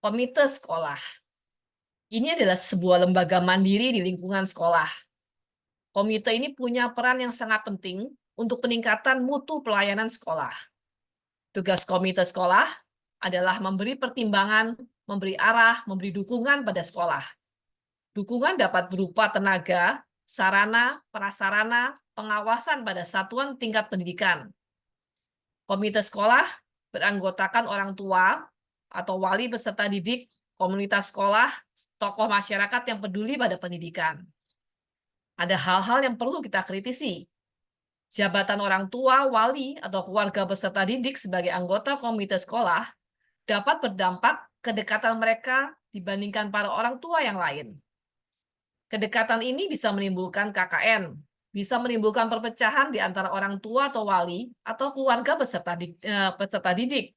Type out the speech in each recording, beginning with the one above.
Komite sekolah. Ini adalah sebuah lembaga mandiri di lingkungan sekolah. Komite ini punya peran yang sangat penting untuk peningkatan mutu pelayanan sekolah. Tugas komite sekolah adalah memberi pertimbangan, memberi arah, memberi dukungan pada sekolah. Dukungan dapat berupa tenaga, sarana, prasarana, pengawasan pada satuan tingkat pendidikan. Komite sekolah beranggotakan orang tua atau wali beserta didik, komunitas sekolah, tokoh masyarakat yang peduli pada pendidikan. Ada hal-hal yang perlu kita kritisi. Jabatan orang tua, wali, atau keluarga beserta didik sebagai anggota komite sekolah dapat berdampak kedekatan mereka dibandingkan para orang tua yang lain. Kedekatan ini bisa menimbulkan KKN, bisa menimbulkan perpecahan di antara orang tua atau wali atau keluarga peserta didik.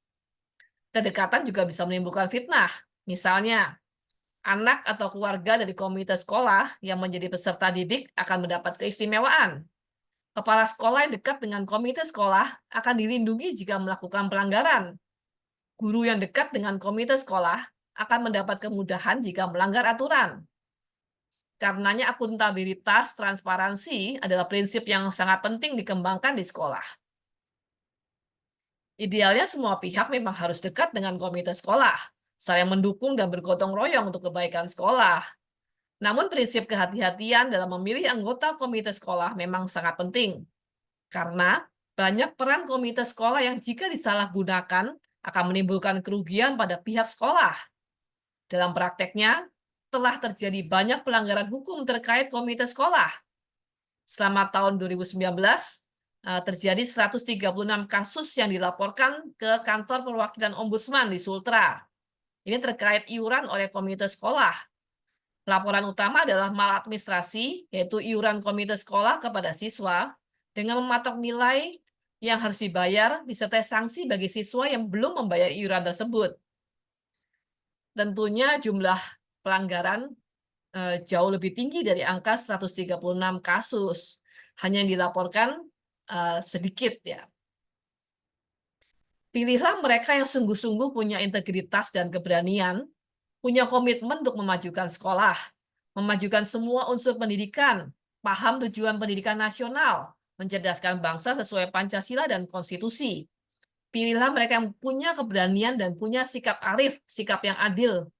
Kedekatan juga bisa menimbulkan fitnah. Misalnya, anak atau keluarga dari komite sekolah yang menjadi peserta didik akan mendapat keistimewaan. Kepala sekolah yang dekat dengan komite sekolah akan dilindungi jika melakukan pelanggaran. Guru yang dekat dengan komite sekolah akan mendapat kemudahan jika melanggar aturan. Karenanya akuntabilitas, transparansi adalah prinsip yang sangat penting dikembangkan di sekolah. Idealnya semua pihak memang harus dekat dengan komite sekolah, saling mendukung dan bergotong royong untuk kebaikan sekolah. Namun prinsip kehati-hatian dalam memilih anggota komite sekolah memang sangat penting, karena banyak peran komite sekolah yang jika disalahgunakan akan menimbulkan kerugian pada pihak sekolah. Dalam prakteknya, telah terjadi banyak pelanggaran hukum terkait komite sekolah. Selama tahun 2019, terjadi 136 kasus yang dilaporkan ke kantor perwakilan Ombudsman di Sultra. Ini terkait iuran oleh komite sekolah. Laporan utama adalah maladministrasi, yaitu iuran komite sekolah kepada siswa, dengan mematok nilai yang harus dibayar, disertai sanksi bagi siswa yang belum membayar iuran tersebut. Tentunya jumlah pelanggaran jauh lebih tinggi dari angka 136 kasus. Hanya yang dilaporkan sedikit ya. Pilihlah mereka yang sungguh-sungguh punya integritas dan keberanian, punya komitmen untuk memajukan sekolah, memajukan semua unsur pendidikan, paham tujuan pendidikan nasional, mencerdaskan bangsa sesuai Pancasila dan konstitusi. Pilihlah mereka yang punya keberanian dan punya sikap arif, sikap yang adil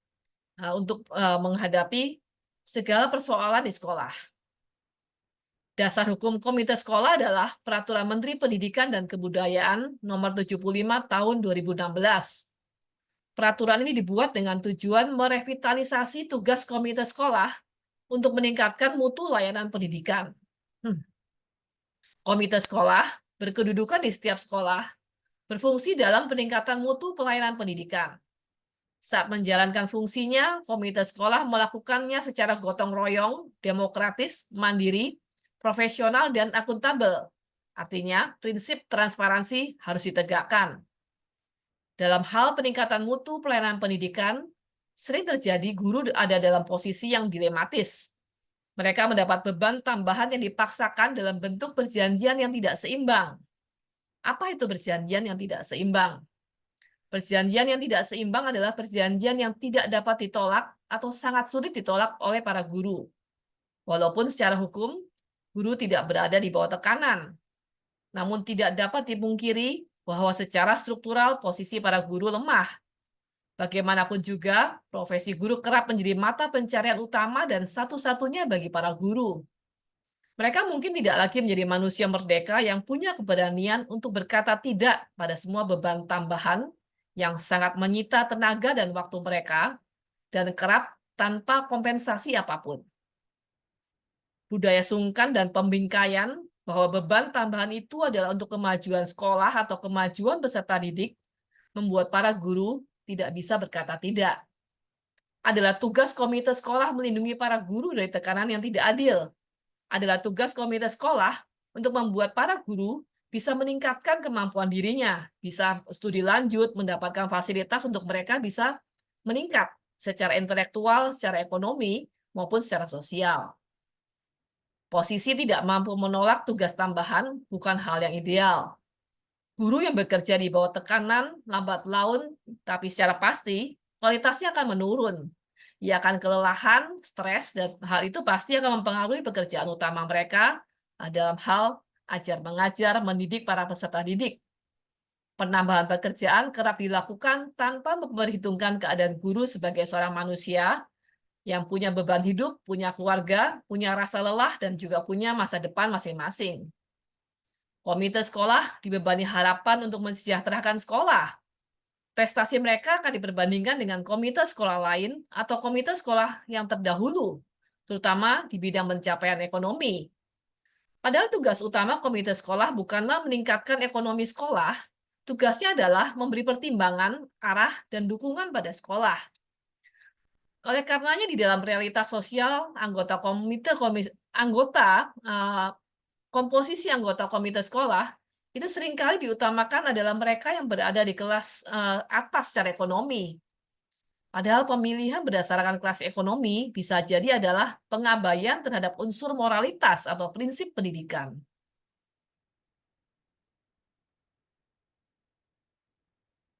untuk menghadapi segala persoalan di sekolah. Dasar hukum komite sekolah adalah Peraturan Menteri Pendidikan dan Kebudayaan Nomor 75 Tahun 2016. Peraturan ini dibuat dengan tujuan merevitalisasi tugas komite sekolah untuk meningkatkan mutu layanan pendidikan. Komite sekolah berkedudukan di setiap sekolah, berfungsi dalam peningkatan mutu pelayanan pendidikan. Saat menjalankan fungsinya, komite sekolah melakukannya secara gotong royong, demokratis, mandiri, profesional, dan akuntabel. Artinya, prinsip transparansi harus ditegakkan. Dalam hal peningkatan mutu pelayanan pendidikan, sering terjadi guru ada dalam posisi yang dilematis. Mereka mendapat beban tambahan yang dipaksakan dalam bentuk perjanjian yang tidak seimbang. Apa itu perjanjian yang tidak seimbang? Perjanjian yang tidak seimbang adalah perjanjian yang tidak dapat ditolak atau sangat sulit ditolak oleh para guru. Walaupun secara hukum, guru tidak berada di bawah tekanan. Namun tidak dapat dipungkiri bahwa secara struktural posisi para guru lemah. Bagaimanapun juga, profesi guru kerap menjadi mata pencarian utama dan satu-satunya bagi para guru. Mereka mungkin tidak lagi menjadi manusia merdeka yang punya keberanian untuk berkata tidak pada semua beban tambahan yang sangat menyita tenaga dan waktu mereka, dan kerap tanpa kompensasi apapun. Budaya sungkan dan pembingkaian bahwa beban tambahan itu adalah untuk kemajuan sekolah atau kemajuan peserta didik, membuat para guru tidak bisa berkata tidak. Adalah tugas komite sekolah melindungi para guru dari tekanan yang tidak adil. Adalah tugas komite sekolah untuk membuat para guru bisa meningkatkan kemampuan dirinya, bisa studi lanjut, mendapatkan fasilitas untuk mereka bisa meningkat secara intelektual, secara ekonomi, maupun secara sosial. Posisi tidak mampu menolak tugas tambahan bukan hal yang ideal. Guru yang bekerja di bawah tekanan, lambat laun, tapi secara pasti, kualitasnya akan menurun. Ia akan kelelahan, stres, dan hal itu pasti akan mempengaruhi pekerjaan utama mereka dalam hal ajar mengajar, mendidik para peserta didik. Penambahan pekerjaan kerap dilakukan tanpa memperhitungkan keadaan guru sebagai seorang manusia yang punya beban hidup, punya keluarga, punya rasa lelah, dan juga punya masa depan masing-masing. Komite sekolah dibebani harapan untuk mensejahterakan sekolah. Prestasi mereka akan diperbandingkan dengan komite sekolah lain atau komite sekolah yang terdahulu, terutama di bidang pencapaian ekonomi. Padahal tugas utama komite sekolah bukanlah meningkatkan ekonomi sekolah, tugasnya adalah memberi pertimbangan, arah, dan dukungan pada sekolah. Oleh karenanya di dalam realitas sosial, komposisi anggota komite sekolah itu seringkali diutamakan adalah mereka yang berada di kelas atas secara ekonomi. Padahal pemilihan berdasarkan kelas ekonomi bisa jadi adalah pengabaian terhadap unsur moralitas atau prinsip pendidikan.